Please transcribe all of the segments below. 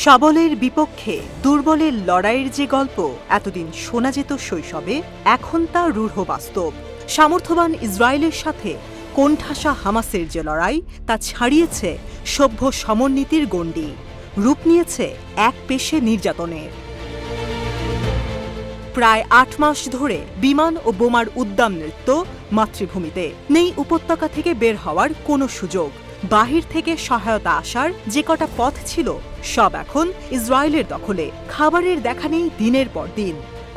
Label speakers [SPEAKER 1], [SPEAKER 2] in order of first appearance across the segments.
[SPEAKER 1] সবলের বিপক্ষে দুর্বলের লড়াইয়ের যে গল্প এতদিন শোনা যেত শৈশবে, এখন তা রূঢ় বাস্তব। সামর্থ্যবান ইসরায়েলের সাথে কোণঠাসা হামাসের যে লড়াই, তা ছাড়িয়েছে সভ্য সমরনীতির গণ্ডি, রূপ নিয়েছে এক পেশে নির্যাতনের। প্রায় ৮ মাস ধরে বিমান ও বোমার উদ্দাম নৃত্য মাতৃভূমিতে। নেই উপত্যকা থেকে বের হওয়ার কোনো সুযোগ। বাহির থেকে সহায়তা আসার যে কটা পথ ছিল, সব এখন ইসরায়েলের দখলে। খাবারের দেখা নেই দিনের পর দিন,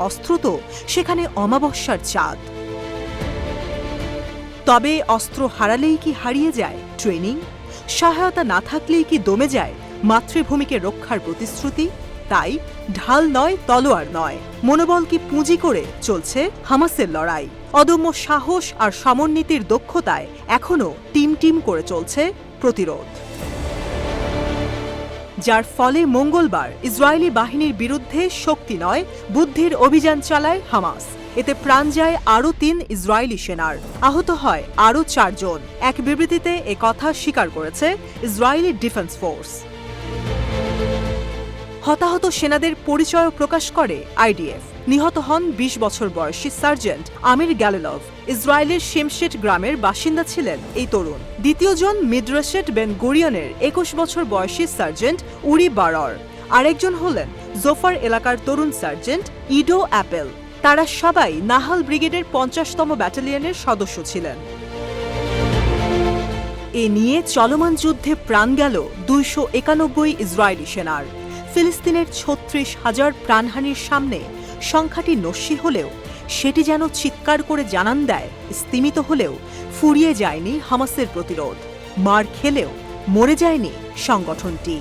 [SPEAKER 1] অস্ত্র তো সেখানে অমাবস্যার চাঁদ। তবে অস্ত্র হারালেই কি হারিয়ে যায় ট্রেনিং? সহায়তা না থাকলেই কি দমে যায় মাতৃভূমিকে রক্ষার প্রতিশ্রুতি? তাই ঢাল নয়, তলোয়ার নয়, মনোবল কি পুঁজি করে চলছে হামাসের লড়াই। অদম্য সাহস আর সমরনীতির দক্ষতায় এখনও টিম টিম করে চলছে প্রতিরোধ, যার ফলে মঙ্গলবার ইসরায়েলি বাহিনীর বিরুদ্ধে শক্তি নয়, বুদ্ধির অভিযান চালায় হামাস। এতে প্রাণ যায় আরও ৩ ইসরায়েলি সেনার, আহত হয় আরও ৪ জন। এক বিবৃতিতে কথা স্বীকার করেছে ইসরায়েলি ডিফেন্স ফোর্স। হতাহত সেনাদের পরিচয় প্রকাশ করে আইডিএফ। নিহত হন ২০ বছর বয়সী সার্জেন্ট আমির গ্যালিলভ। ইসরায়েলের শেমশেট গ্রামের বাসিন্দা ছিলেন এই তরুণ। দ্বিতীয়জন মিডরেশেট বেন গুরিয়নের ২১ বছর বয়সী সার্জেন্ট উরি বারর। আরেকজন হলেন জোফার এলাকার তরুণ সার্জেন্ট ইডো অ্যাপেল। তারা সবাই নাহাল ব্রিগেডের ৫০তম ব্যাটালিয়নের সদস্য ছিলেন। এ নিয়ে চলমান যুদ্ধে প্রাণ গেল ২৯১ ইসরায়েলি সেনার। ফিলিস্তিনের ৩৬,০০০ প্রাণহানির সামনে সংখ্যাটি নস্যি হলেও সেটি যেন চিৎকার করে জানান দেয়, স্তিমিত হলেও ফুরিয়ে যায়নি হামাসের প্রতিরোধ, মার খেলেও মরে যায়নি সংগঠনটি।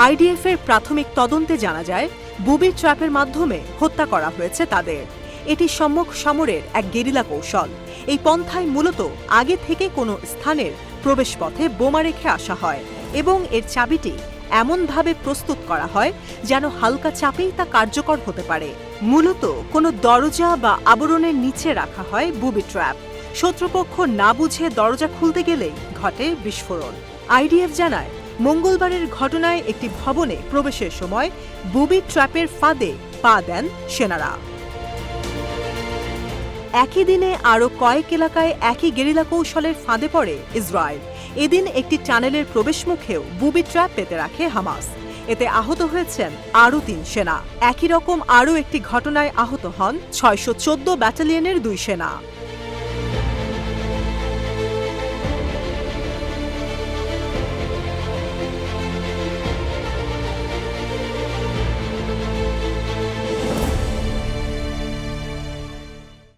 [SPEAKER 1] আইডিএফের প্রাথমিক তদন্তে জানা যায়, বুবি ট্র্যাপের মাধ্যমে হত্যা করা হয়েছে তাদের। এটি সম্মুখ সমরের এক গেরিলা কৌশল। এই পন্থায় মূলত আগে থেকে কোনো স্থানের প্রবেশপথে বোমা রেখে আসা হয় এবং এর চাবিটি এমনভাবে প্রস্তুত করা হয় যেন হালকা চাপেই তা কার্যকর হতে পারে। মূলত কোনো দরজা বা আবরণের নিচে রাখা হয় বুবি ট্র্যাপ। শত্রুপক্ষ না বুঝে দরজা খুলতে গেলেই ঘটে বিস্ফোরণ। আইডিএফ জানায়, মঙ্গলবারের ঘটনায় একটি ভবনে প্রবেশের সময় বুবি ট্র্যাপের ফাঁদে পা দেন সেনারা। একই দিনে আরও কয়েক এলাকায় একই গেরিলা কৌশলের ফাঁদে পড়ে ইসরায়েল। এদিন একটি টানেলের প্রবেশমুখেও বুবি ট্র্যাপ পেতে রাখে হামাস। এতে আহত হয়েছেন আরও ৩ সেনা। একই রকম আরও একটি ঘটনায় আহত হন ৬১৪ ব্যাটালিয়নের ২ সেনা।